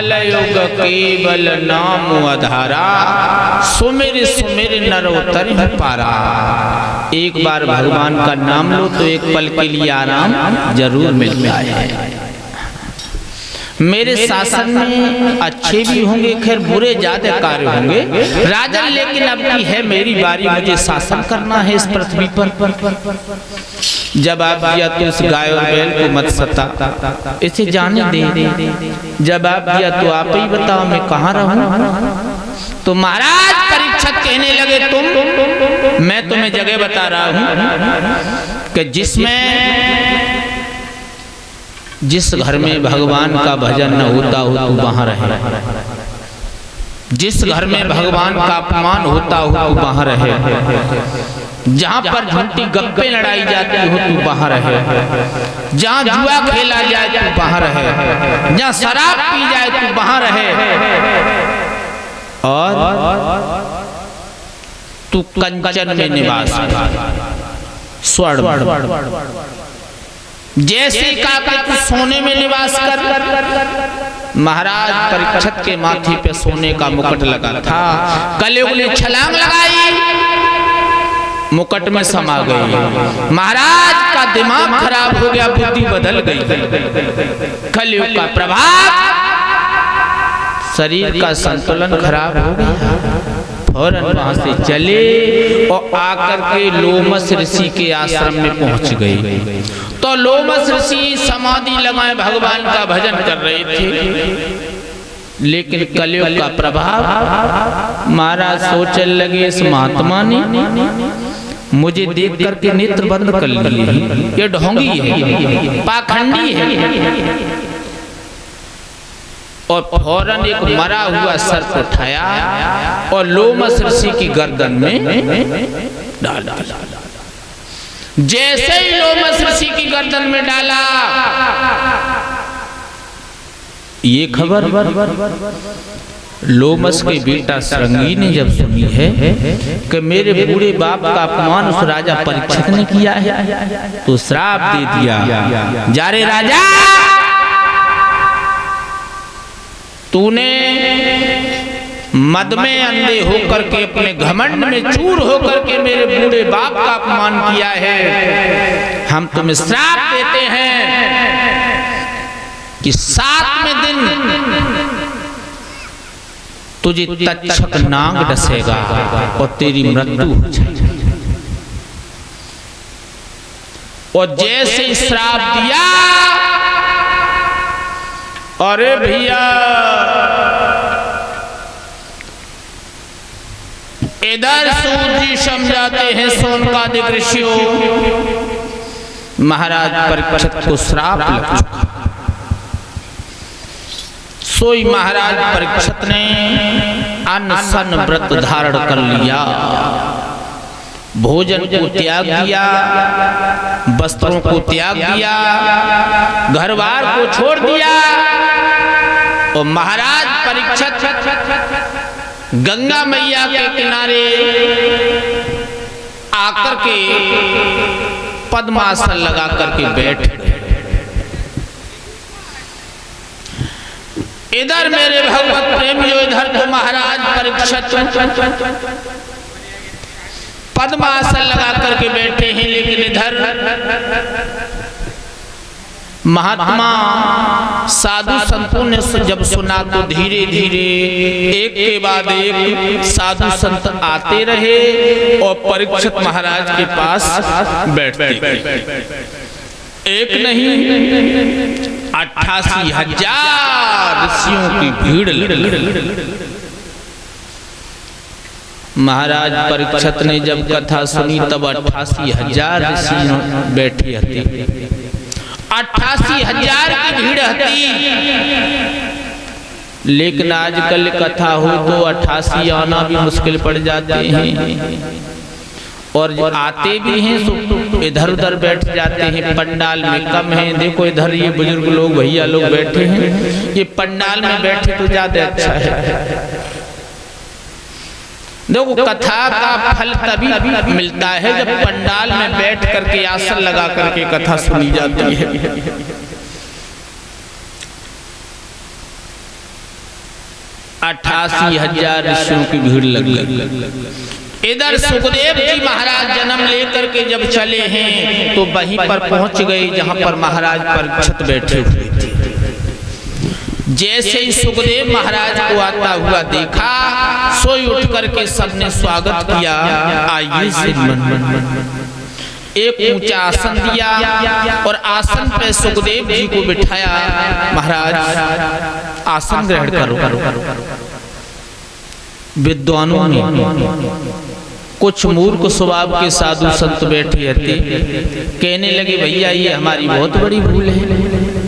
कलयुग केवल नाम आधारा, सुमिर सुमिर नरोत्तर पारा। एक बार भगवान का नाम लो तो एक पल के लिए आराम जरूर मिलता है। मेरे शासन में अच्छे भी होंगे, खैर बुरे ज्यादा कार्य होंगे राजन, लेकिन अब की है मेरी बारी, मुझे शासन करना है इस पृथ्वी पर। जब आप दिया तो इस गाय और बैल को मत सता, इसे जाने दे। जब आप दिया तो आप ही बताओ मैं कहाँ रहूं। तो महाराज परीक्षित कहने लगे तुम, मैं तुम्हें जगह बता रहा हूं कि जिस घर में भगवान का भजन न होता हो तू वहां रहे, जिस घर में भगवान का अपमान होता हो तू वहां रहे, जहां पर झूठी गप्पे लड़ाई जाती हो तू वहां रहे, जहां जुआ खेला जाए तू वहां रहे, जहां शराब पी जाए तू वहां रहे, और तू कंचन में निवास स्वर्ण जैसे का तू सोने में निवास कर। महाराज परीक्षित के माथे पे सोने का मुकुट लगा था। कलयुग ने छलांग लगाई, मुकुट में समा गई। महाराज का दिमाग खराब हो गया, बुद्धि बदल गई। कलयुग का प्रभाव, शरीर का संतुलन खराब हो गया। फौरन वहां से चले और आकर के लोमस ऋषि के आश्रम में पहुंच गए। तो लोमस ऋषि समाधि लगाए भगवान का भजन कर रहे थे, लेकिन कलयुग का प्रभाव, महाराज सोचने लगे इस महात्मा ने मुझे देख करके नेत्र बंद कर लिए, ये ढोंगी है, पाखंडी है। और फौरन एक मरा हुआ सर्प उठाया और लोमस ऋषि की गर्दन में डाला। जैसे ही लोमस ऋषि की गर्दन में डाला, ये खबर लोमस के बेटा श्रृंगी ने जब सुनी है कि मेरे बूढ़े बाप का अपमान उस राजा परीक्षित ने किया है, तो श्राप दे दिया, जा रे राजा, तूने मद में अंधे होकर के, अपने घमंड में चूर होकर के मेरे बूढ़े बाप का अपमान किया है। हम तुम्हें श्राप देते हैं कि 7वें दिन तुझे तक्षक नाग डसेगा और तेरी मृत्यु हो जाएगी। और जैसे श्राप दिया, अरे भैया इधर सूत जी समझाते हैं सोनकादिक ऋषियों, महाराज परीक्षित को श्राप लग चुका। सोई महाराज परीक्षित ने अनशन व्रत धारण कर लिया, भोजन को त्याग दिया, वस्त्रों को त्याग दिया, घरबार को छोड़ दिया। और महाराज परीक्षित गंगा मैया के किनारे आकर के पद्मासन लगा करके बैठ गए। इधर मेरे भगवत प्रेमियों, इधर तो महाराज परीक्षित पद्मासन लगा करके बैठे हैं, लेकिन इधर महात्मा साधु संतों ने जब सुना तो धीरे धीरे एक के बाद एक साधु संत आते रहे और परीक्षित महाराज के पास बैठते गए। एक नहीं 88,000 ऋषियों की भीड़ लगी। महाराज परीक्षित ने जब कथा सुनी तब 88,000 ऋषि बैठे थे। 88,000 की भीड़ हती, लेकिन आजकल कथा हो तो 88 आना भी मुश्किल पड़ जाते हैं, और जो आते भी हैं तो इधर उधर बैठ जाते हैं, पंडाल में कम है। देखो इधर ये बुजुर्ग लोग भैया लोग बैठे हैं, ये पंडाल में बैठे तो ज्यादा अच्छा है। देखो कथा का फल तभी मिलता है जब पंडाल में बैठ करके आसन लगा करके कथा सुनी जाती है। 88,000 ऋषियों की भीड़ लग गई। इधर सुखदेव जी महाराज जन्म लेकर के जब चले हैं तो वहीं पर पहुंच गए जहां पर महाराज परीक्षित बैठे हुए थे। जैसे ही सुखदेव महाराज को आता हुआ देखा, सोई उठ करके सबने स्वागत किया। आइए श्रीमन, एक ऊंचा आसन दिया और आसन पे सुखदेव जी को बिठाया। महाराज आसन ग्रहण करो। विद्वानों में कुछ मूर्ख स्वभाव के साधु संत बैठे थे, कहने लगे भैया ये हमारी बहुत बड़ी भूल है।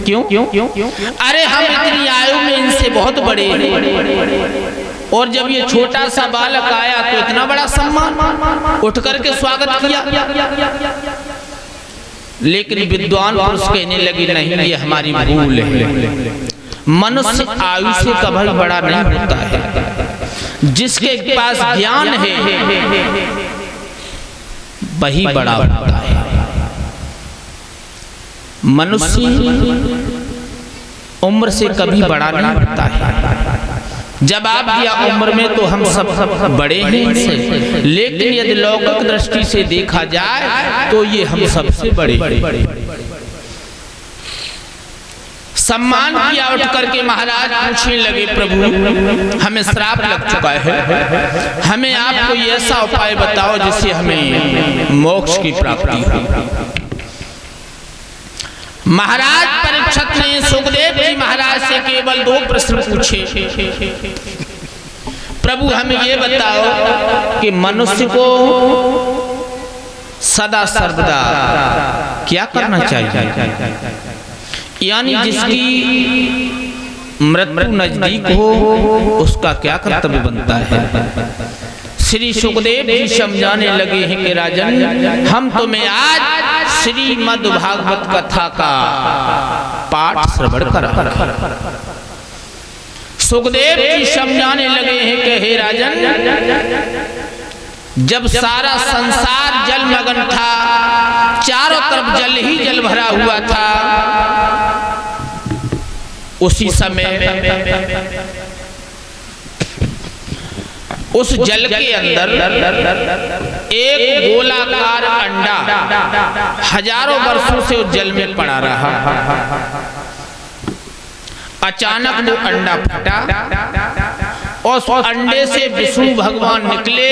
क्यों? अरे हम इतनी आयु में इनसे बहुत बड़े हैं और जब ये छोटा सा बालक आया तो इतना बड़ा सम्मान, उठ करके स्वागत किया। लेकिन विद्वान पुरुष कहने लगे नहीं ये हमारी भूल है। मनुष्य आयु से कभी बड़ा नहीं होता है, जिसके पास ज्ञान है वही बड़ा होता है। मनुष्य उम्र से कभी बड़ा नहीं होता है। जब आप या उम्र में तो हम सब बड़े हैं इनसे, लेकिन यदि लौकिक दृष्टि से देखा जाए तो ये हम सबसे बड़े। सम्मान किया। उठ करके महाराज पूछने लगे प्रभु हमें श्राप लग चुका है, हमें आप कोई ऐसा उपाय बताओ जिससे हमें मोक्ष की प्राप्ति हो। महाराज परीक्षित ने सुखदेव जी महाराज से केवल 2 प्रश्न पूछे। प्रभु हमें ये बताओ कि मनुष्य को सदा सर्वदा क्या करना चाहिए, यानी जिसकी मृत्यु नजदीक हो उसका क्या कर्तव्य बनता है। श्री सुखदेव जी समझाने लगे हैं कि राजन हम तुम्हें आज श्रीमद् भागवत कथा का पाठ श्रवण करा। सुखदेव जी समझाने लगे हैं कि हे राजन, जब सारा संसार जलमग्न था, चारों तरफ जल ही जल भरा हुआ था, उसी समय उस जल के अंदर एक गोलाकार अंडा हजारों वर्षों से उस जल में पड़ा रहा। अचानक वो अंडा फटा और उस अंडे से विष्णु भगवान निकले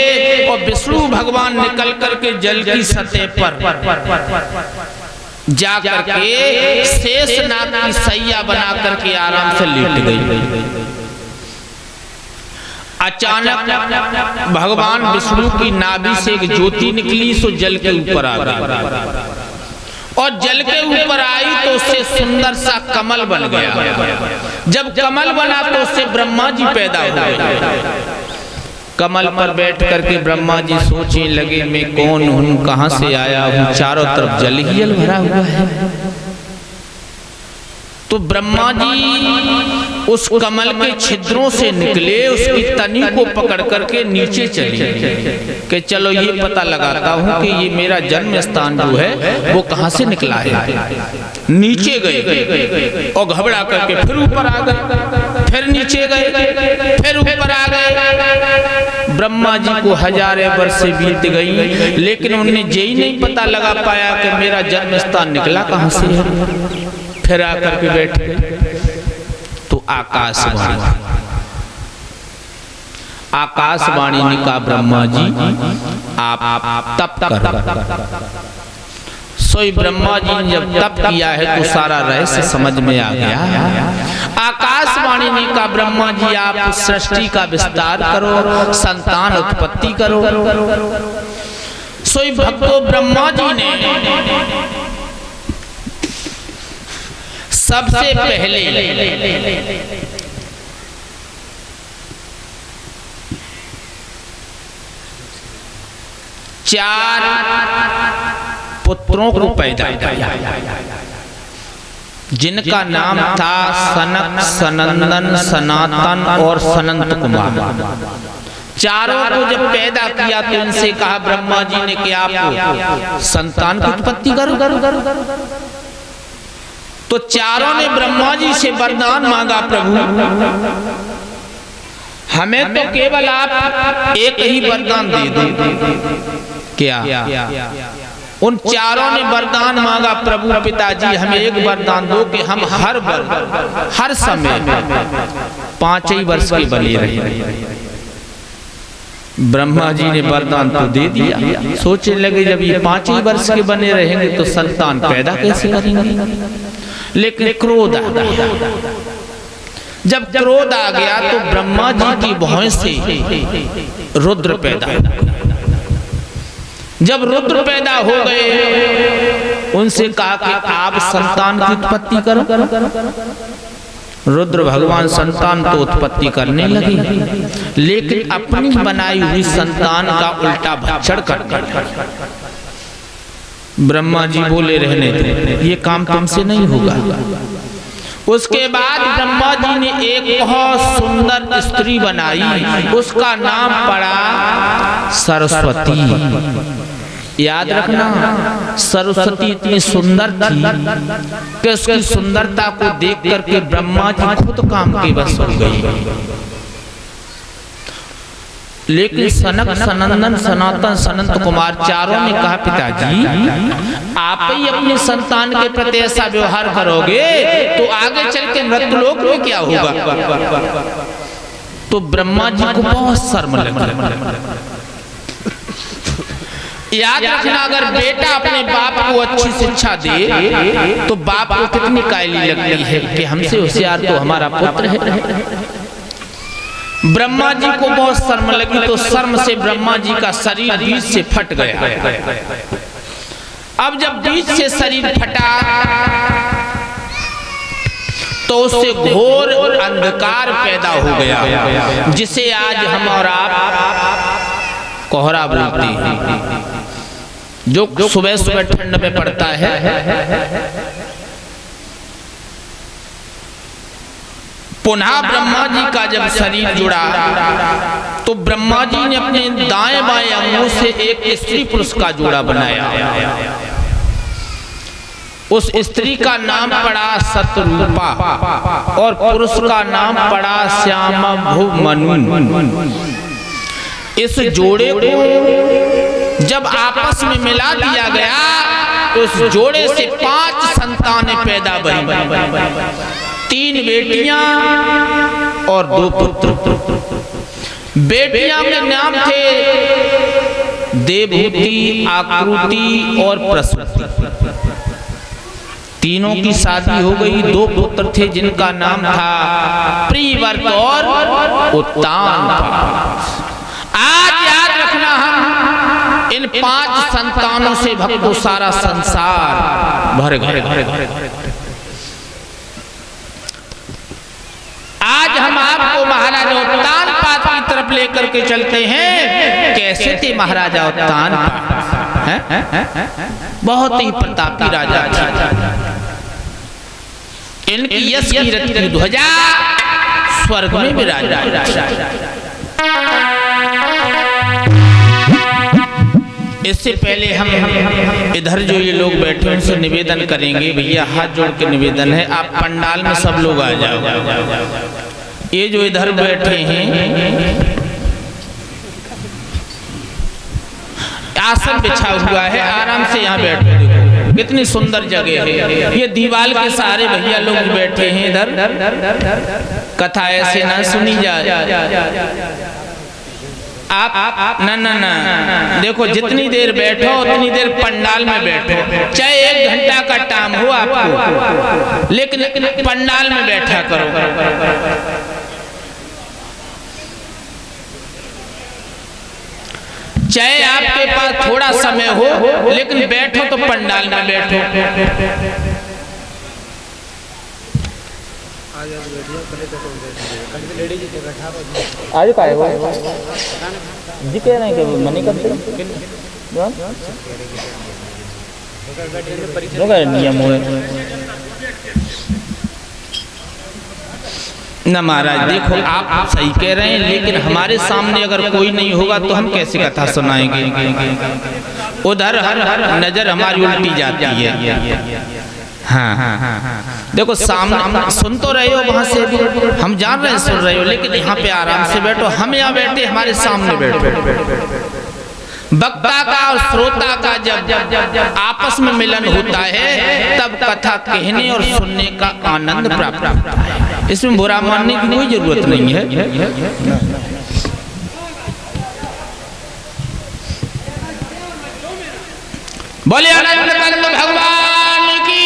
और विष्णु भगवान निकल करके जल की सतह पर जाकर के शेषनाग की सैया बना करके आराम से लेट गई। अचानक भगवान विष्णु की नाभि से एक ज्योति निकली, सो जल के ऊपर आ गई और जल के ऊपर आई तो उससे सुंदर सा कमल बन गया। जब कमल बना तो उससे ब्रह्मा जी पैदा हुए। कमल पर बैठ करके ब्रह्मा जी सोचने लगे मैं कौन हूँ, कहाँ से आया हूँ, चारों तरफ जल ही जल भरा हुआ है। तो ब्रह्मा जी उस कमल के छिद्रों से निकले, उसकी तनी को पकड़ करके नीचे चले कि चलो ये पता लगाता हूँ कि ये मेरा जन्म स्थान जो है वो कहाँ से निकला है। नीचे गए और घबरा करके फिर ऊपर आ गए, फिर नीचे गए, फिर ऊपर आ गए। ब्रह्मा जी को हजारों वर्ष बीत गई, लेकिन उन्हें यही नहीं पता लगा पाया कि मेरा जन्म स्थान निकला कहाँ से है। फिर आकर के बैठ गए तो आकाशवाणी ने कहा ब्रह्मा जी आप तप करो। सोई ब्रह्मा जी ने जब तप किया है तो सारा रहस्य समझ में आ गया। आकाशवाणी ने कहा ब्रह्मा जी आप सृष्टि का विस्तार करो, संतान उत्पत्ति करो। सोई भक्तों ब्रह्मा जी ने सबसे पहले 4 पुत्रों को पैदा किया, जिनका नाम था सनक, सनंदन, सनातन और सनंत कुमार। चारों को जब पैदा किया तो इनसे कहा ब्रह्मा जी ने कि आप संतान की उत्पत्ति करो। तो चारों ने ब्रह्मा जी से वरदान मांगा प्रभु हमें तो केवल आप एक ही वरदान दे दो। क्या? उन चारों ने वरदान मांगा, प्रभु पिताजी हमें एक वरदान दो कि हम हर समय 5 ही वर्ष के बने रहे। ब्रह्मा जी ने वरदान तो दे दिया, सोचने लगे जब ये 5 ही वर्ष के बने रहेंगे तो संतान पैदा कैसे करेंगे। लेकिन क्रोध आ गया। जब क्रोध आ गया तो ब्रह्मा जी की भौं से रुद्र पैदा हो। जब रुद्र पैदा हो गए, उनसे कहा कि आप संतान की उत्पत्ति करो। रुद्र भगवान संतान तो उत्पत्ति करने लगे, लेकिन अपनी बनाई हुई संतान का उल्टा भक्षण करने लगे। ब्रह्मा जी बोले रहने दो, ये काम तुमसे नहीं होगा। उसके बाद ब्रह्मा जी ने एक बहुत सुंदर स्त्री बनाई, उसका नाम पड़ा सरस्वती। याद रखना, सरस्वती इतनी सुंदर थी कि उसकी सुंदरता को देख करके ब्रह्मा जी खुद काम के बस हो गई। लेकिन सनक, सनंदन, सनातन, सनंत कुमार चारों ने कहा पिताजी आप ही अपनी संतान के प्रति ऐसा व्यवहार करोगे तो आगे चल के मृत्युलोक में क्या होगा। तो ब्रह्मा जी को बहुत शर्म लगी। याद रखना, अगर बेटा अपने बाप को अच्छी शिक्षा दे तो बाप को कितनी कायली लगती है कि हमसे होशियार तो हमारा पुत्र है। ब्रह्मा जी को बहुत शर्म लगी, तो शर्म से ब्रह्मा जी का शरीर बीच से फट गया। अब जब बीच से शरीर फटा तो उससे घोर अंधकार पैदा हो गया, जिसे आज हम और आप कोहरा बोलते हैं, जो सुबह सुबह ठंड में पड़ता है। पुनः ब्रह्मा जी का जब शरीर जुड़ा तो ब्रह्मा जी ने अपने दाएं बाएं अंगों से एक स्त्री पुरुष का जोड़ा बनाया। उस स्त्री का नाम पड़ा सतरूपा और पुरुष का नाम पड़ा श्यामभुवमनु। इस जोड़े को जब आपस में मिला दिया गया तो इस जोड़े से 5 संतानें पैदा हुई, 3 बेटियां और 2 पुत्र। बेटियां के नाम थे देवहूति, आकृति और प्रसूति। तीनों की शादी हो गई। 2 पुत्र थे जिनका नाम था प्रियव्रत और उत्तान। आज याद रखना, हम इन 5 संतानों से भक्तों सारा संसार भर गए। आज हम आपको महाराजा उत्तान पाद की तरफ लेकर के चलते हैं। कैसे थे महाराजा उत्तान पाद? बहुत ही प्रतापी राजा थे। इनकी यश कीर्ति की ध्वजा स्वर्ग में विराजमान। इससे पहले हम इधर जो ये लोग बैठे हैं उनसे निवेदन करेंगे, भैया हाथ जोड़ के निवेदन है, आप पंडाल में सब लोग आ जाओ। ये जो इधर बैठे हैं आसन बिछा हुआ है, आराम से यहाँ बैठो। देखो कितनी सुंदर जगह है। ये दीवार के सहारे भैया लोग बैठे हैं इधर। कथा ऐसे ना सुनी जाए। आप ना देखो, जितनी देर बैठो उतनी देर पंडाल में बैठो, चाहे 1 घंटा का टाइम हो आपको, लेकिन पंडाल में बैठा करो। चाहे आपके पास थोड़ा समय हो, लेकिन बैठो तो पंडाल में बैठो। आज का है जी कह रहे हैं कि मनी करते नियम हो न महाराज। देखो आप सही कह रहे हैं, लेकिन हमारे सामने अगर कोई नहीं होगा तो हम कैसे कथा सुनाएंगे। उधर हर नजर हमारी उल्टी जाती है। हाँ, देखो सामने सुन तो रहे हो, वहां से भी हम जान रहे हैं सुन रहे हो, लेकिन यहाँ पे आराम से बैठो। हम यहाँ बैठे, हमारे सामने बैठो। वक्ता का और श्रोता का जब आपस में मिलन होता है तब कथा कहने और सुनने का आनंद प्राप्त होता है। इसमें बुरा मानने की कोई जरूरत नहीं है। बोले आनंद कंद भगवान की।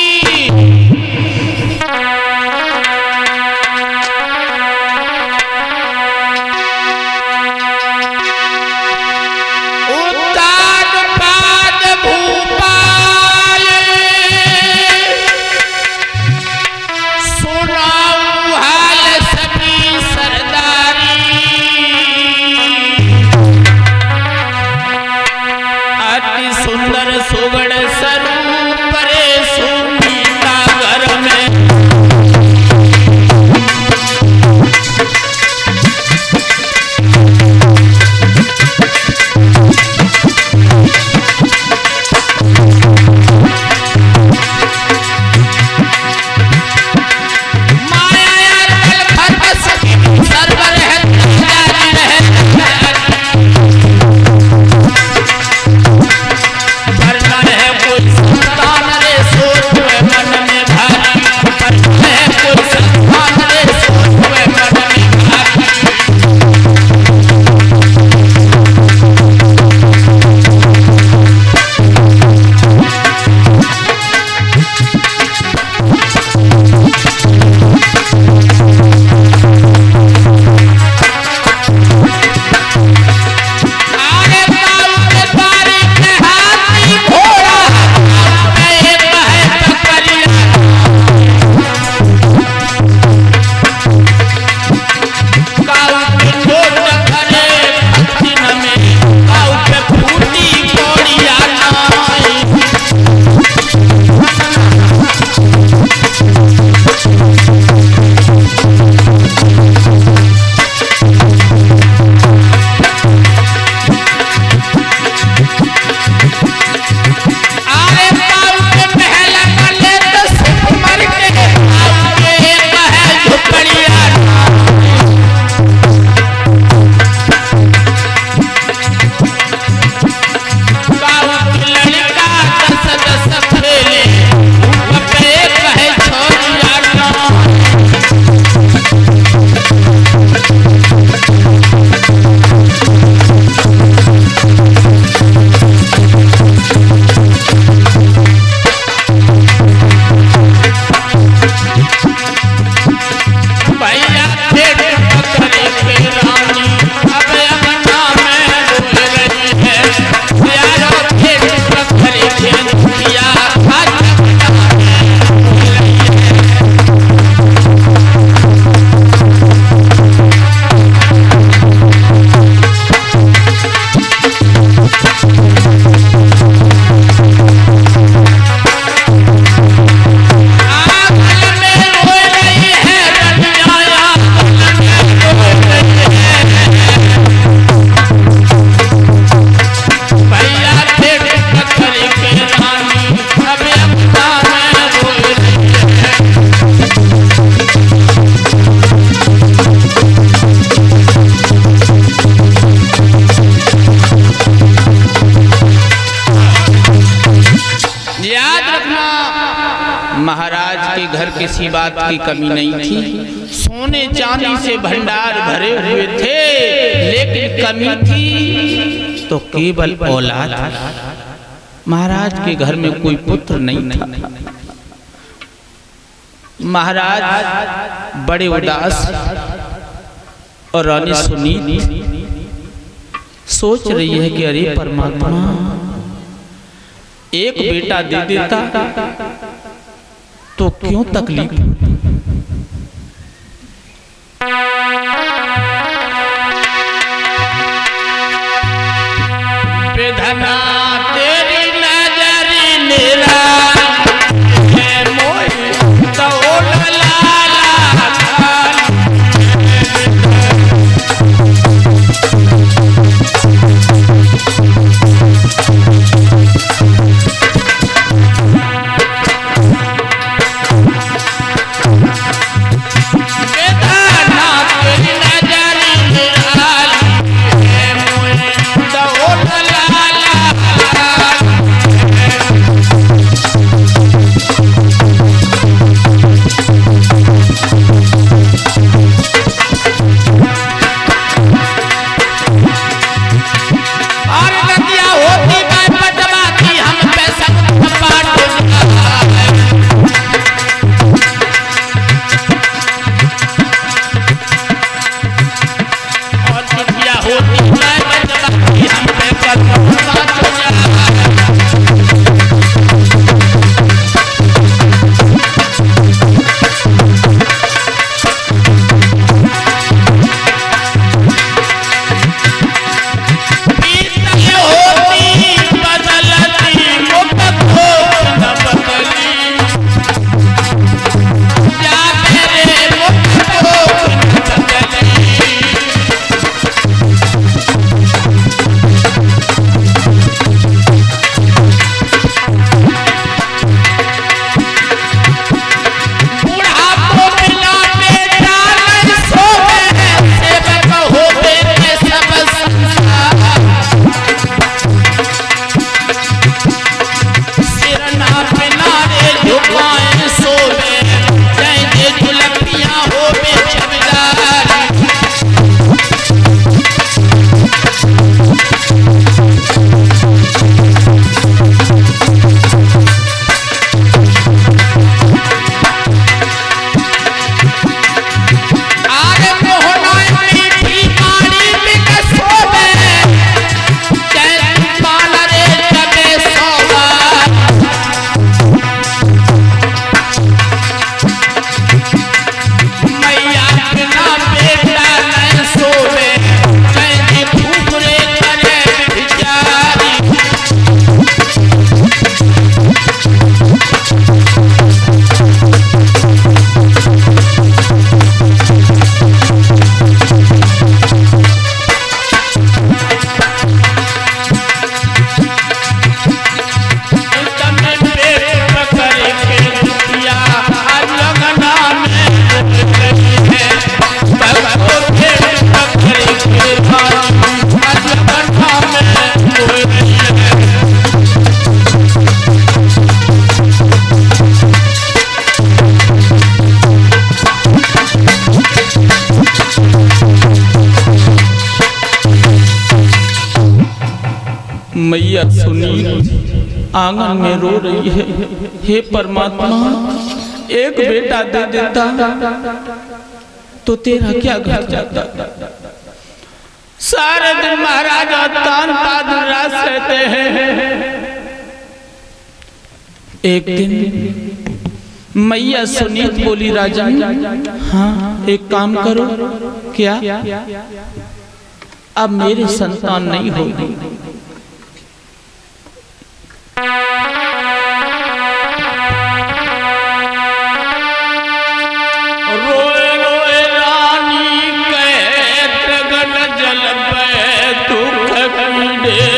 महाराज के घर किसी बात की कमी नहीं थी, सोने चांदी से भंडार भरे हुए थे, लेकिन कमी थी तो केवल औलाद। महाराज के घर में कोई पुत्र नहीं था। महाराज बड़े उदास और रानी सुनी सोच रही है कि अरे परमात्मा, एक बेटा दे देता तो क्यों तकलीफ। बेधना तेरी नजरी निरा मैया सुनील आंगन में रो रही है। हे परमात्मा, एक बेटा दे देता तो तेरा क्या घर जाता। सारे दिन महाराजा तान पादरास रहते हैं। एक दिन मैया सुनीत बोली, राजन हाँ एक काम करो। क्या? अब मेरे संतान नहीं होगी। रोए रोए रानी कहे, जल पे दुख पीड़े